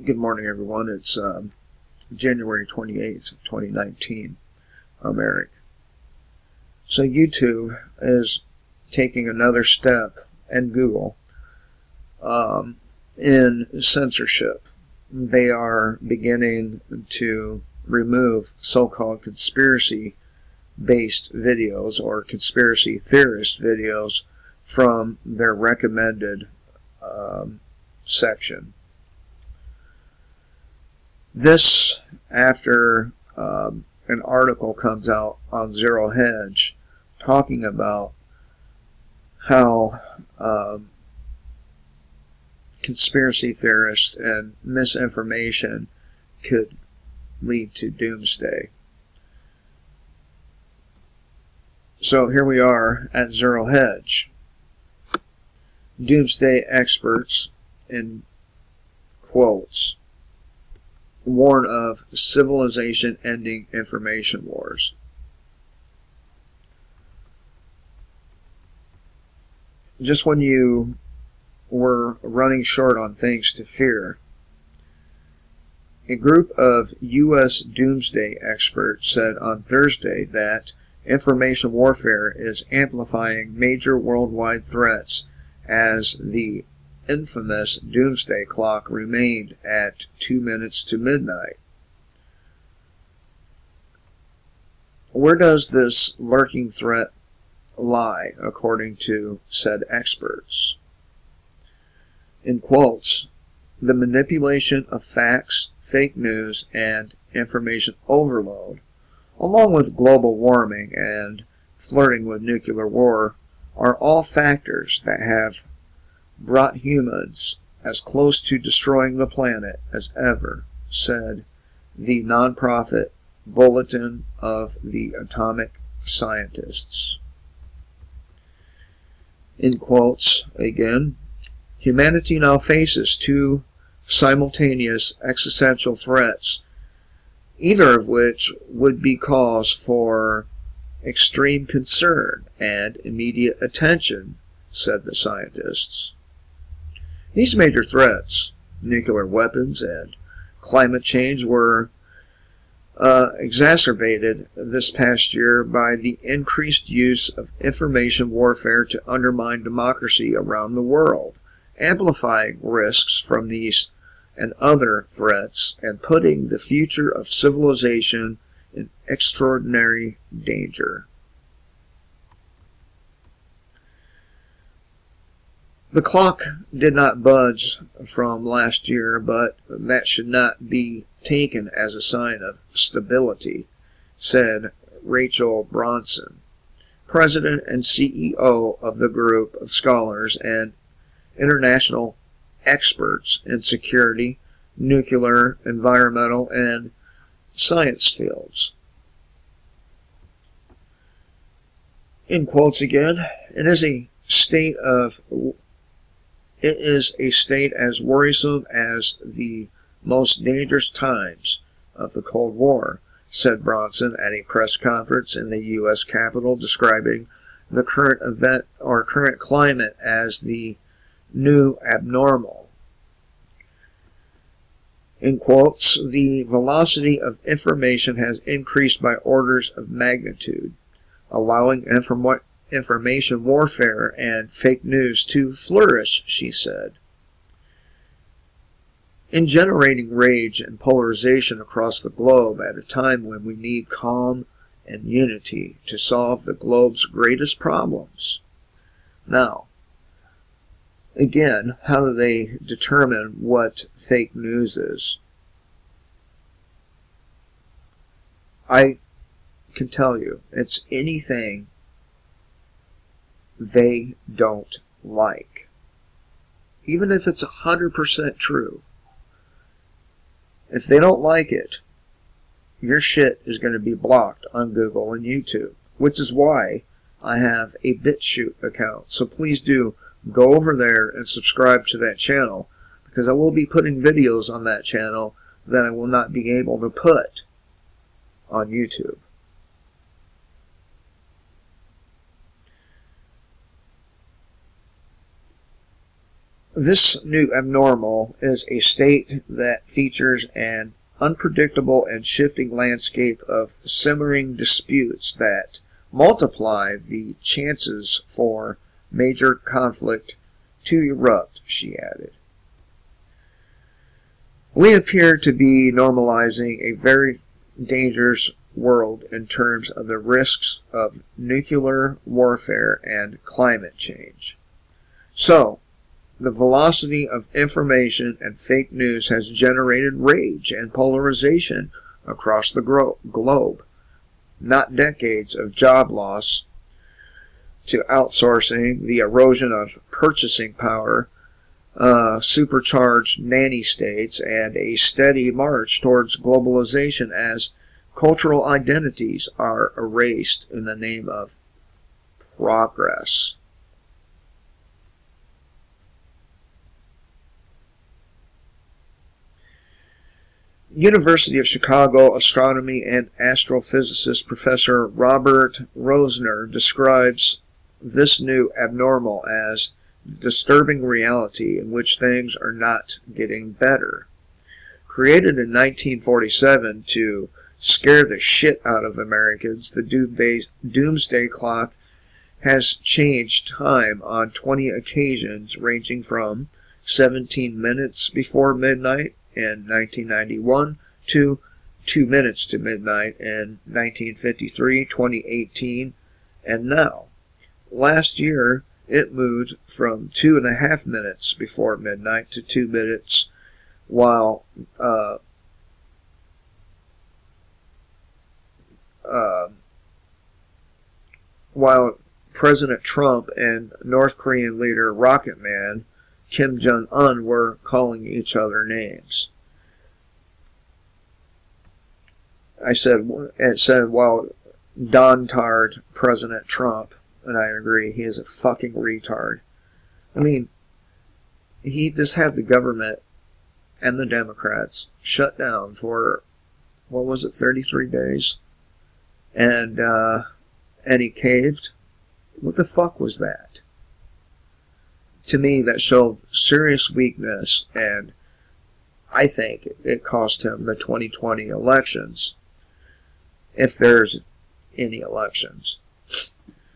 Good morning, everyone. It's January 28th, 2019. I'm Eric. So YouTube is taking another step, and Google, in censorship. They are beginning to remove so-called conspiracy-based videos or conspiracy theorist videos from their recommended section. This after an article comes out on Zero Hedge talking about how conspiracy theorists and misinformation could lead to doomsday. So here we are at Zero Hedge. Doomsday experts, in quotes, warn of civilization-ending information wars. Just when you were running short on things to fear, a group of U.S. doomsday experts said on Thursday that information warfare is amplifying major worldwide threats as the infamous doomsday clock remained at 2 minutes to midnight. Where does this lurking threat lie, according to said experts? In quotes, the manipulation of facts, fake news, and information overload, along with global warming and flirting with nuclear war, are all factors that have brought humans as close to destroying the planet as ever, said the nonprofit Bulletin of the Atomic Scientists. In quotes again, humanity now faces two simultaneous existential threats, either of which would be cause for extreme concern and immediate attention, said the scientists. These major threats, nuclear weapons and climate change, were exacerbated this past year by the increased use of information warfare to undermine democracy around the world, amplifying risks from these and other threats and putting the future of civilization in extraordinary danger. The clock did not budge from last year, but that should not be taken as a sign of stability, said Rachel Bronson, president and CEO of the group of scholars and international experts in security, nuclear, environmental, and science fields. In quotes again, it is a state as worrisome as the most dangerous times of the Cold War, said Bronson at a press conference in the U.S. Capitol, describing the current climate as the new abnormal. In quotes, the velocity of information has increased by orders of magnitude, allowing information warfare and fake news to flourish, she said. In generating rage and polarization across the globe at a time when we need calm and unity to solve the globe's greatest problems. Now, again, how do they determine what fake news is? I can tell you, it's anything they don't like. Even if it's 100% true. If they don't like it, your shit is going to be blocked on Google and YouTube, which is why I have a BitChute account. So please do go over there and subscribe to that channel, because I will be putting videos on that channel that I will not be able to put on YouTube. This new abnormal is a state that features an unpredictable and shifting landscape of simmering disputes that multiply the chances for major conflict to erupt, she added. We appear to be normalizing a very dangerous world in terms of the risks of nuclear warfare and climate change. So, the velocity of information and fake news has generated rage and polarization across the globe. Not decades of job loss to outsourcing, the erosion of purchasing power, supercharged nanny states, and a steady march towards globalization as cultural identities are erased in the name of progress. University of Chicago astronomy and astrophysicist Professor Robert Rosner describes this new abnormal as disturbing reality in which things are not getting better. Created in 1947 to scare the shit out of Americans, the doomsday clock has changed time on 20 occasions, ranging from 17 minutes before midnight in 1991 to 2 minutes to midnight in 1953, 2018, and now. Last year, it moved from 2.5 minutes before midnight to 2 minutes, while President Trump and North Korean leader Rocket Man Kim Jong-un were calling each other names. It said while Don-tard President Trump, and I agree, he is a fucking retard. I mean, he just had the government and the Democrats shut down for, 33 days? And he caved? What the fuck was that? To me, that showed serious weakness, and I think it cost him the 2020 elections, if there's any elections.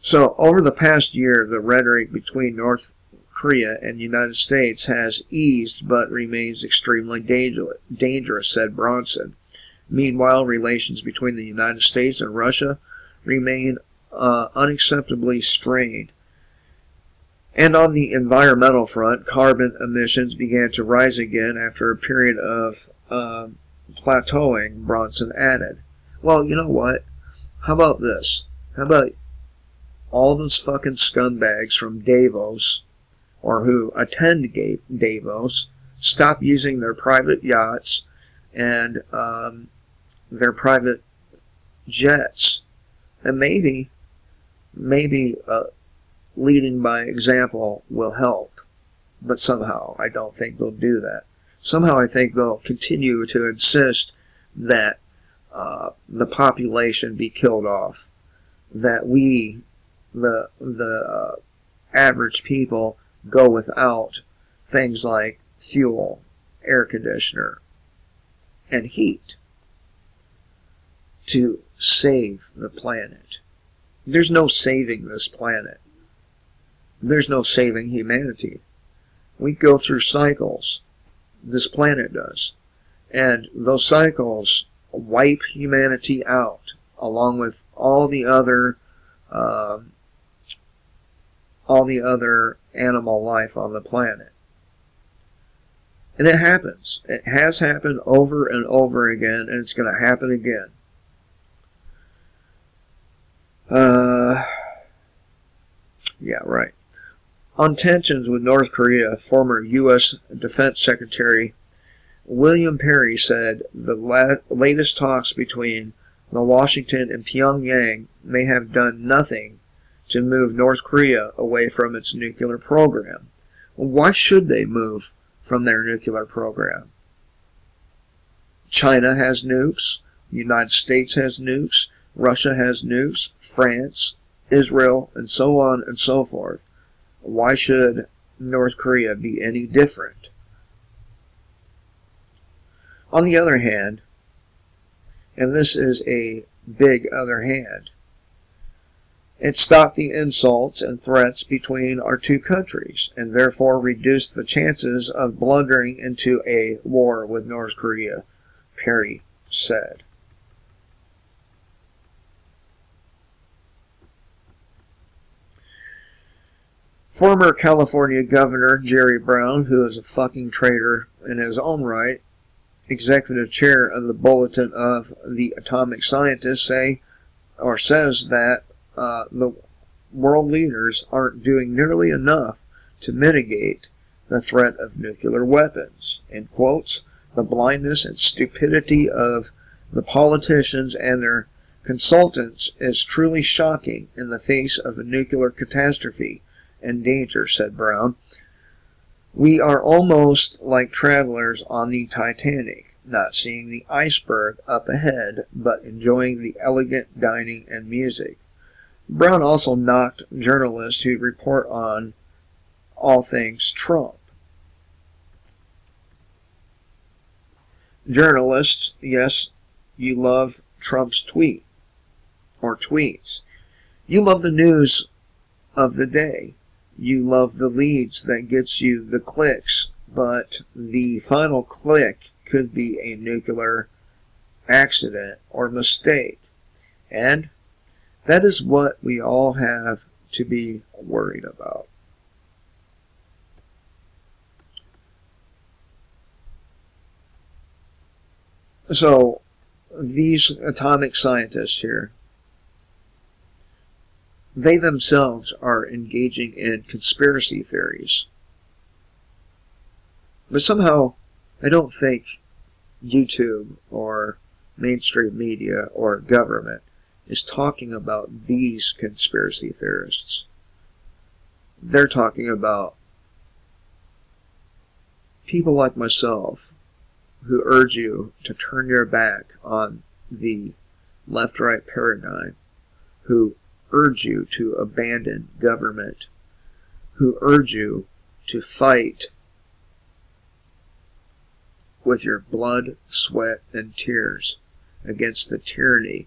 So, over the past year, the rhetoric between North Korea and the United States has eased but remains extremely dangerous, said Bronson. Meanwhile, relations between the United States and Russia remain unacceptably strained. And on the environmental front, carbon emissions began to rise again after a period of plateauing, Bronson added. Well, you know what? How about this? How about all those fucking scumbags from Davos, or who attend Davos, stop using their private yachts and their private jets? And maybe leading by example will help. But somehow I don't think they'll do that. Somehow I think they'll continue to insist that the population be killed off. That we, the average people, go without things like fuel, air conditioner, and heat to save the planet. There's no saving this planet. There's no saving humanity. We go through cycles. This planet does. And those cycles wipe humanity out, along with all the other animal life on the planet. And it happens. It has happened over and over again, and it's going to happen again. Yeah, right. On tensions with North Korea, former U.S. Defense Secretary William Perry said the latest talks between Washington and Pyongyang may have done nothing to move North Korea away from its nuclear program. Well, why should they move from their nuclear program? China has nukes, the United States has nukes, Russia has nukes, France, Israel, and so on and so forth. Why should North Korea be any different? On the other hand, and this is a big other hand, it stopped the insults and threats between our two countries, and therefore reduced the chances of blundering into a war with North Korea, Perry said. Former California Governor Jerry Brown, who is a fucking traitor in his own right, executive chair of the Bulletin of the Atomic Scientists, says that the world leaders aren't doing nearly enough to mitigate the threat of nuclear weapons. In quotes, the blindness and stupidity of the politicians and their consultants is truly shocking in the face of a nuclear catastrophe and danger, said Brown. We are almost like travelers on the Titanic, not seeing the iceberg up ahead, but enjoying the elegant dining and music. Brown also knocked journalists who report on all things Trump. Journalists, yes, you love Trump's tweet or tweets. You love the news of the day. You love the leads that gets you the clicks, but the final click could be a nuclear accident or mistake. And that is what we all have to be worried about. So, these atomic scientists here, they themselves are engaging in conspiracy theories. But somehow, I don't think YouTube or mainstream media or government is talking about these conspiracy theorists. They're talking about people like myself who urge you to turn your back on the left-right paradigm, who urge you to abandon government, who urge you to fight with your blood, sweat, and tears against the tyranny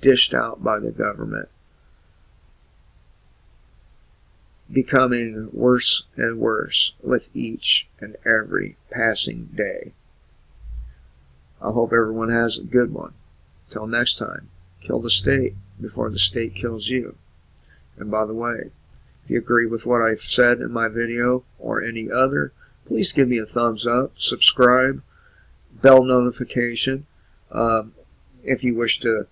dished out by the government, becoming worse and worse with each and every passing day. I hope everyone has a good one. Till next time, kill the state before the state kills you. And by the way, if you agree with what I've said in my video or any other, please give me a thumbs up, subscribe, bell notification. If you wish to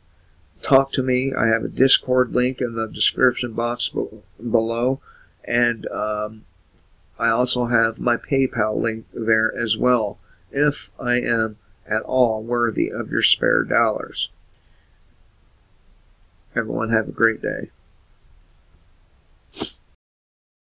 talk to me, I have a Discord link in the description box below, and I also have my PayPal link there as well, if I am at all worthy of your spare dollars. Everyone have a great day.